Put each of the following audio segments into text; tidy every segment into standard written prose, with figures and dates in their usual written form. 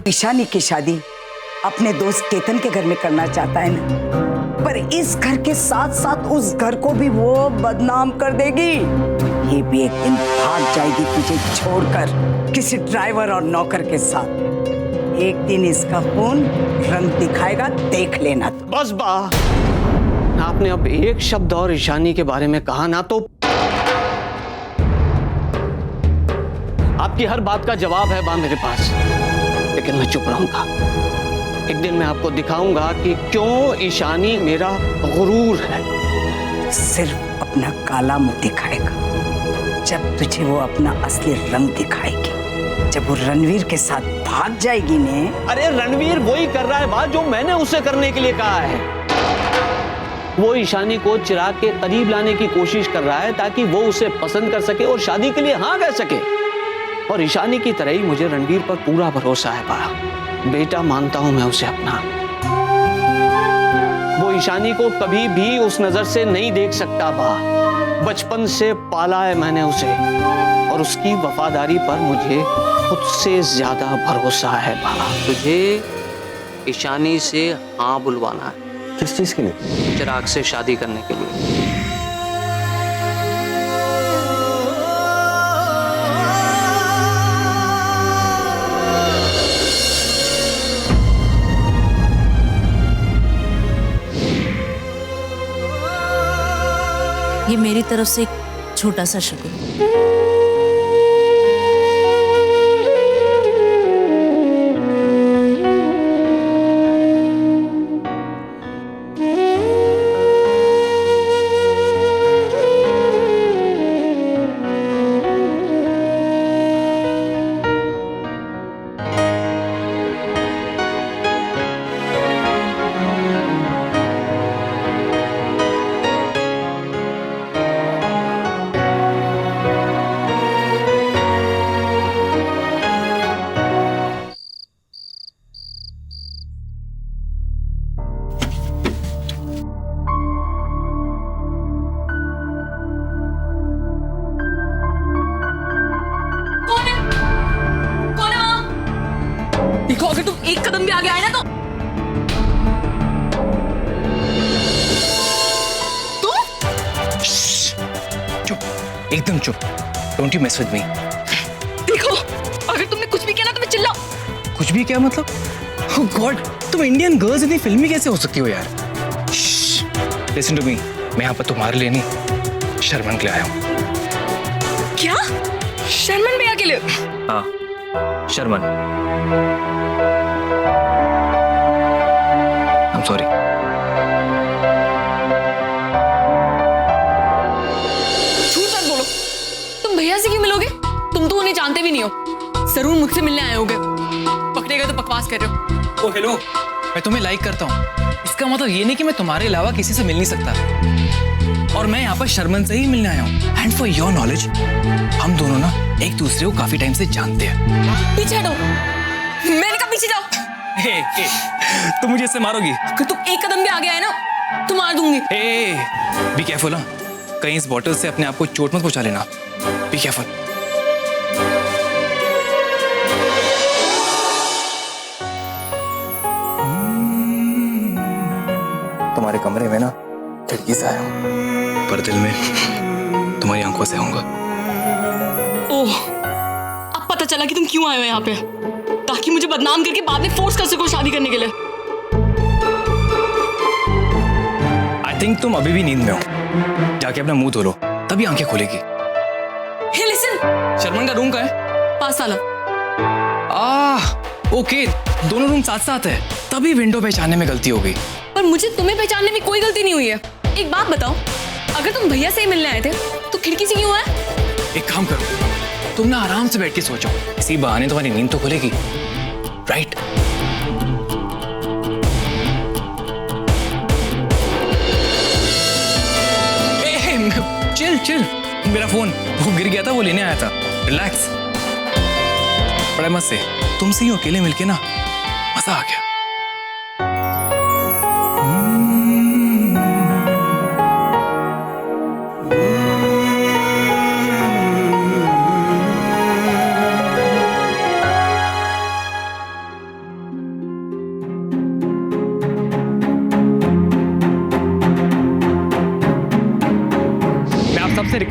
ईशानी की शादी अपने दोस्त केतन के घर में करना चाहता है ना, पर इस घर के साथ साथ उस घर को भी वो बदनाम कर देगी। ये भी एक दिन भाग जाएगी तुझे छोड़कर किसी ड्राइवर और नौकर के साथ। एक दिन इसका खून रंग दिखाएगा, देख लेना। बस बा, आपने अब एक शब्द और ईशानी के बारे में कहा ना तो आपकी हर बात का जवाब है बा मेरे पास, लेकिन मैं चुप रहूंगा। एक दिन मैं आपको दिखाऊंगा कि क्यों ईशानी मेरा गुरूर है। सिर्फ अपना काला मुंह दिखाएगा जब तुझे वो अपना असली रंग दिखाएगी, जब वो रणवीर के साथ भाग जाएगी ने। अरे रणवीर वही कर रहा है बात जो मैंने उसे करने के लिए कहा है। वो ईशानी को चिराग के करीब लाने की कोशिश कर रहा है ताकि वो उसे पसंद कर सके और शादी के लिए हाँ कह सके। और ईशानी की तरह ही मुझे रणवीर पर पूरा भरोसा है बा। बेटा मानता हूं मैं उसे अपना। वो ईशानी को कभी भी उस नजर से नहीं देख सकता बा। बचपन से पाला है मैंने उसे और उसकी वफादारी पर मुझे खुद से ज्यादा भरोसा है बा। तुझे ईशानी से हाँ बुलवाना है। किस चीज के लिए? चिराग से शादी करने के लिए। ये मेरी तरफ से एक छोटा सा शुक्र। देखो, अगर तुम एक कदम भी आगे आए ना तो चुप, एकदम चुप। Don't you mess with me. देखो, अगर तुमने कुछ भी किया ना तो मैं चिल्लाऊं। कुछ भी क्या मतलब? ओह गॉड, तुम इंडियन गर्ल्स इतनी फिल्मी कैसे हो सकती हो यार? लिसन टू मी, मैं यहाँ पर तुम्हारे लिए नहीं, शर्मन के लिए आया हूँ। क्या? शर्मन भैया के लिए? हाँ, शर्मन। I am sorry. झूठ मत बोलो। तुम भैया से क्यों मिलोगे? तुम तो उन्हें जानते भी नहीं हो। जरूर मुझसे मिलने आए होगे। पकड़े गए तो बकवास कर रहे हो। ओ हेलो, मैं तुम्हें लाइक करता हूँ। इसका मतलब ये नहीं कि मैं तुम्हारे अलावा किसी से मिल नहीं सकता। और मैं यहाँ पर शर्मन से ही मिलने आया हूँ। एंड फॉर योर नॉलेज, हम दोनों ना एक दूसरे को काफी टाइम से जानते हैं। पीछे हटो। मैंने कहा पीछे जाओ। हे, तुम मुझे इससे मारोगी? अगर तुम एक कदम भी आगे आए ना तो मार दूंगी। Be careful. कहीं इस बॉटल से अपने आप को चोट मत पहुंचा लेना। Be careful. तुम्हारे कमरे में ना खिड़की से आया हूं, पर दिल में तुम्हारी आंखों से आऊंगा। ओह, अब पता चला कि तुम क्यों आए हो यहाँ पे, ताकि मुझे बदनाम करके बाद में फोर्स कर सको शादी करने के लिए। आई थिंक तुम अभी भी नींद में हो। जाके अपना मुंह धो लो, तभी आंखें खुलेगी। हे लिसन, शर्मन का रूम कहाँ है? पास वाला। ओके, दोनों रूम साथ साथ है, तभी विंडो पहचानने में गलती हो गई। पर मुझे तुम्हें पहचानने में कोई गलती नहीं हुई है। एक बात बताओ, अगर तुम भैया से ही मिलने आए थे तो खिड़की से क्यों आए? एक काम करो, तुम ना आराम से बैठ के सोचो, इसी बहाने तुम्हारी नींद तो खुलेगी, राइट? चिल चिल, मेरा फोन वो गिर गया था, वो लेने आया था। रिलैक्स, बड़ा मत से, तुमसे ही अकेले मिलके ना मजा आ गया।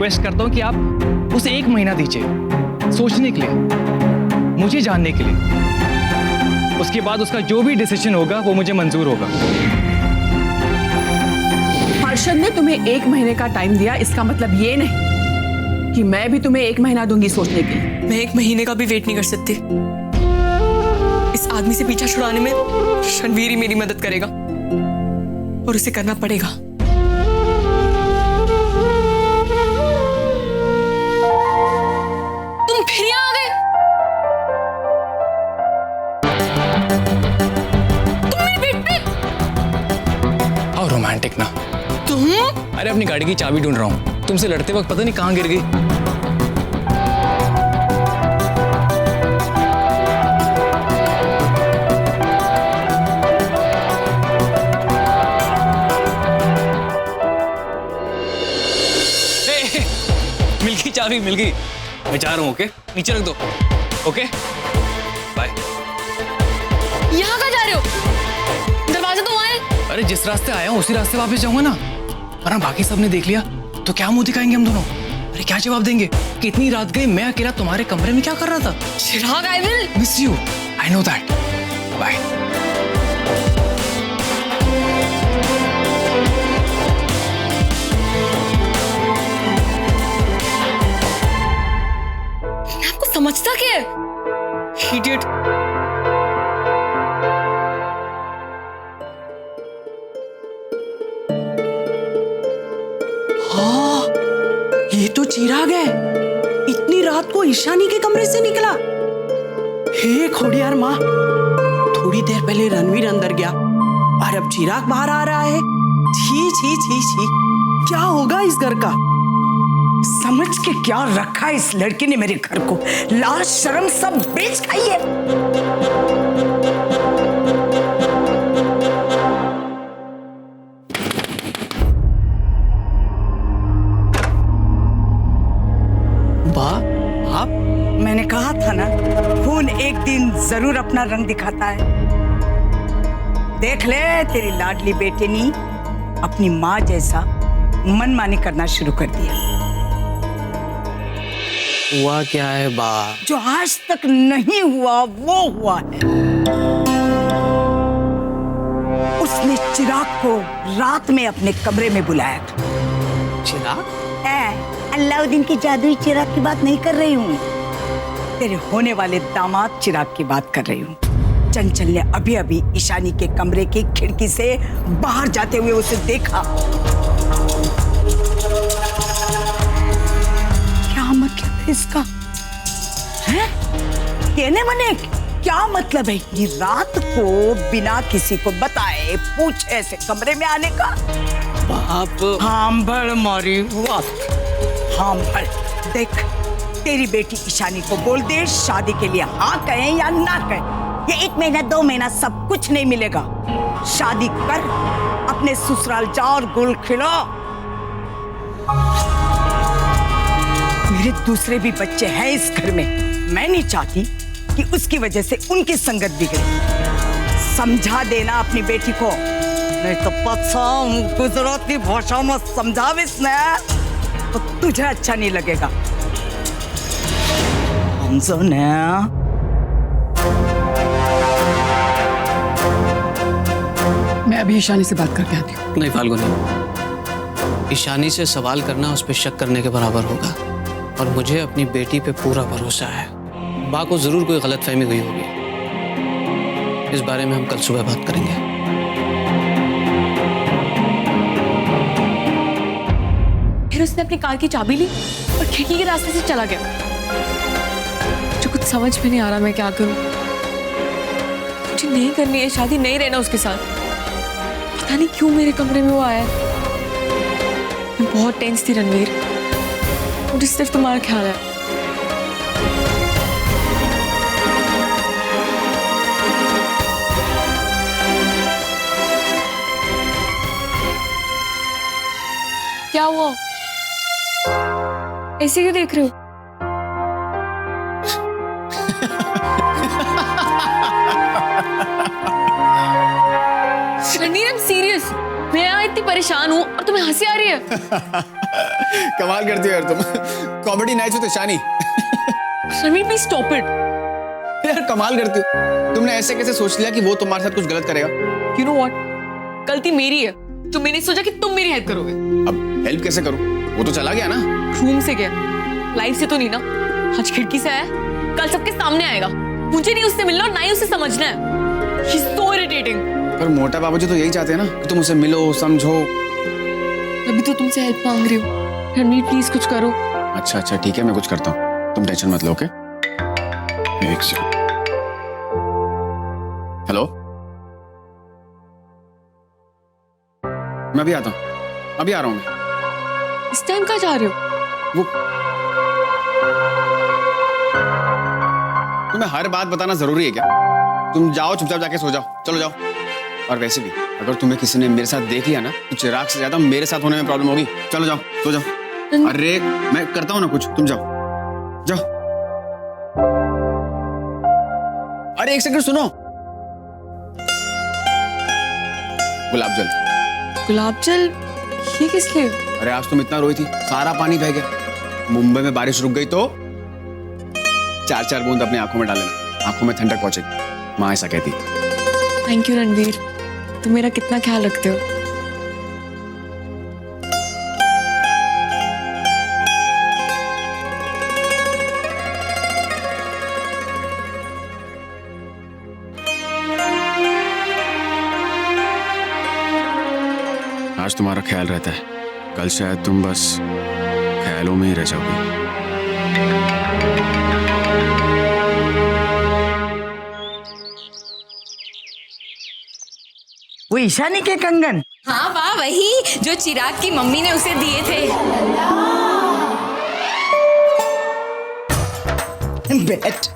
रिक्वेस्ट करता हूँ कि आप उसे 1 महीना दीजिए सोचने के लिए, मुझे जानने के लिए। उसके बाद उसका जो भी डिसीजन होगा वो मुझे मंजूर होगा। हर्षद ने तुम्हें 1 महीने का टाइम दिया, इसका मतलब ये नहीं कि मैं भी तुम्हें 1 महीना दूंगी सोचने के लिए। मैं 1 महीने का भी वेट नहीं कर सकती। इस आदमी से पीछा छुड़ाने में रणवीर ही मेरी मदद करेगा और उसे करना पड़ेगा। तुम फिर यहाँ आ गए? तुम मेरे बेड पे? और रोमांटिक ना। तुम? अरे अपनी गाड़ी की चाबी ढूंढ रहा हूँ, तुमसे लड़ते वक्त पता नहीं कहाँ गिर गई। चाबी मिल गई, मैं जा रहा हूँ। ओके, नीचे रख दो। Okay, bye. यहाँ कहाँ जा रहे हो? दरवाजा तो वहाँ है। अरे जिस रास्ते आया हूँ उसी रास्ते वापस जाऊंगा ना, वरना बाकी सबने देख लिया तो क्या मुंह दिखाएंगे हम दोनों? अरे क्या जवाब देंगे कि इतनी रात गई मैं अकेला तुम्हारे कमरे में क्या कर रहा था? Chirag, I will miss you, I know that. Bye. समझता क्या है? Idiot. हाँ, ये तो चिराग है। इतनी रात को ईशानी के कमरे से निकला। हे खोड़ियार माँ, थोड़ी देर पहले रणवीर अंदर गया और अब चिराग बाहर आ रहा है। छी छी छी छी, क्या होगा इस घर का? समझ के क्या रखा है इस लड़की ने मेरे घर को? लाज शर्म सब बेच खाई है। आप? मैंने कहा था ना, खून एक दिन जरूर अपना रंग दिखाता है। देख ले, तेरी लाडली बेटे ने अपनी माँ जैसा मनमानी करना शुरू कर दिया। हुआ क्या है बा? जो आज तक नहीं हुआ वो हुआ है। उसने चिराग को रात में अपने कमरे में बुलाया था। चिराग? अल्लाउद्दीन की जादुई चिराग की बात नहीं कर रही हूँ, तेरे होने वाले दामाद चिराग की बात कर रही हूँ। चंचल ने अभी अभी ईशानी के कमरे की खिड़की से बाहर जाते हुए उसे देखा। क्या मतलब है इसका? हैं? कहने मने क्या मतलब है कि रात को बिना किसी को बताए पूछे ऐसे कमरे में आने का? बाप, हांभड़ मारी बात, हांभड़। देख, तेरी बेटी ईशानी को बोल दे शादी के लिए हाँ कहें या ना कहें, ये 1 महीना 2 महीना सब कुछ नहीं मिलेगा। शादी कर, अपने ससुराल जा और गुल खिला। मेरे दूसरे भी बच्चे हैं इस घर में, मैं नहीं चाहती कि उसकी वजह से उनकी संगत बिगड़े। समझा देना अपनी बेटी को, नहीं तो पता गुजराती भाषा में समझाविस ना तो तुझे अच्छा नहीं लगेगा। समझो ना? मैं अभी ईशानी से बात करके आती हूँ। नहीं फाल्गुनी, ईशानी से सवाल करना उस पर शक करने के बराबर होगा, और मुझे अपनी बेटी पे पूरा भरोसा है। बा को जरूर कोई गलतफहमी हुई होगी, इस बारे में हम कल सुबह बात करेंगे। फिर उसने अपनी कार की चाबी ली और खिड़की के रास्ते से चला गया। मुझे कुछ समझ में नहीं आ रहा मैं क्या करूं। मुझे नहीं करनी है शादी, नहीं रहना उसके साथ। पता नहीं क्यों मेरे कमरे में वो आया। मैं बहुत टेंस थी रणवीर, मुझे सिर्फ तुम्हारा ख्याल है। क्या हुआ? ऐसे क्यों देख रहे हो? Ranveer, I am serious. मैं यहाँ इतनी परेशान हूँ और तुम्हें हंसी आ रही है। कमाल करती हो यार तुम। Comedy nights with Ishani. Ranveer please stop it. यार कमाल करती हो। तुमने ऐसे कैसे सोच लिया कि वो तुम्हारे साथ कुछ गलत करेगा? यू नो व्हाट, गलती मेरी है तो मैंने सोचा कि तुम मेरी हेल्प करोगे। अब हेल्प कैसे करूं? वो तो चला गया ना। रूम से गया, लाइफ से तो नहीं ना। आज खिड़की से आया, कल सबके सामने आएगा। मुझे नहीं उससे मिलना और ना ही उसे समझना है। He's so irritating। पर मोटा बाबूजी तो यही चाहते हैं ना कि तुम उसे मिलो, समझो। अभी तो तुमसे हेल्प मांग रही हूँ। रणवीर प्लीज कुछ करो। अच्छा अच्छा ठीक है, मैं कुछ करता हूँ, तुम टेंशन मत लो। ओके, एक सेकंड। हेलो, मैं अभी आता हूँ, अभी आ रहा हूँ मैं। इस टाइम कहाँ जा रहे हो? वो तुम्हें हर बात बताना जरूरी है क्या? तुम जाओ, चुपचाप जाके सो जाओ, चलो जाओ। और वैसे भी अगर तुम्हें किसी ने मेरे साथ देख लिया ना तो चिराग से ज्यादा मेरे साथ होने में प्रॉब्लम होगी। चलो जाओ, सो जाओ। अरे मैं करता हूँ ना कुछ, तुम जाओ जाओ। अरे एक सेकंड सुनो, गुलाब जल। गुलाब जल? ये किस लिए? अरे आज तुम इतना रोई थी, सारा पानी बह गया। मुंबई में बारिश रुक गई तो 4-4 बूंद अपनी आंखों में डालेना, आंखों में ठंडक पहुंचेगी। माँ ऐसा कहती। थैंक यू रणवीर, तुम मेरा कितना ख्याल रखते हो। आज तुम्हारा ख्याल रहता है, कल शायद तुम बस ख्यालों में ही रह जाओगे। वो ईशानी के कंगन? हाँ वाह, वही जो चिराग की मम्मी ने उसे दिए थे। बैठ।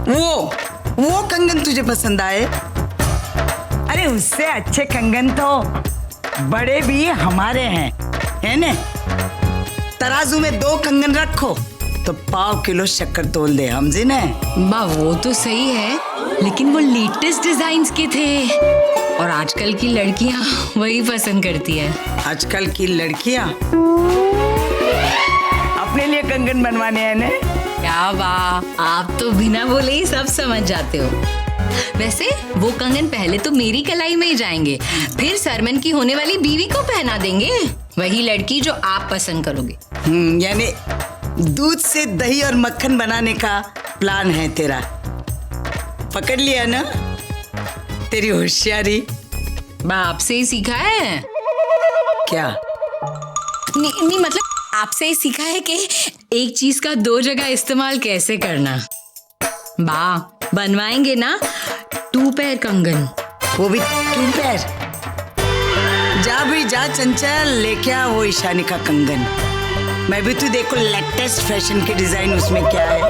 वो कंगन तुझे पसंद आए? अरे उससे अच्छे कंगन तो बड़े भी हमारे हैं, है ने? तराजू में 2 कंगन रखो तो 1/2 किलो शक्कर तोल दे, समझे ने? बा वो तो सही है, लेकिन वो लेटेस्ट डिजाइन्स के थे और आजकल की लड़कियां वही पसंद करती है। आजकल की लड़कियां अपने लिए कंगन बनवाने हैं ने? क्या वाह, आप तो बिना बोले ही सब समझ जाते हो। वैसे वो कंगन पहले तो मेरी कलाई में ही जाएंगे, फिर सरमन की होने वाली बीवी को पहना देंगे, वही लड़की जो आप पसंद करोगे। यानी दूध से दही और मक्खन बनाने का प्लान है तेरा? पकड़ लिया ना तेरी होशियारी। बाप से ही सीखा है। क्या? नहीं मतलब आपसे ही सीखा है कि एक चीज का 2 जगह इस्तेमाल कैसे करना। बनवाएंगे ना 2 पैर कंगन, वो भी 2 पैर? जा भी जा चंचल, लेके आ वो ईशानी का कंगन। मैं भी तो देखो लेटेस्ट फैशन के डिजाइन उसमें क्या है।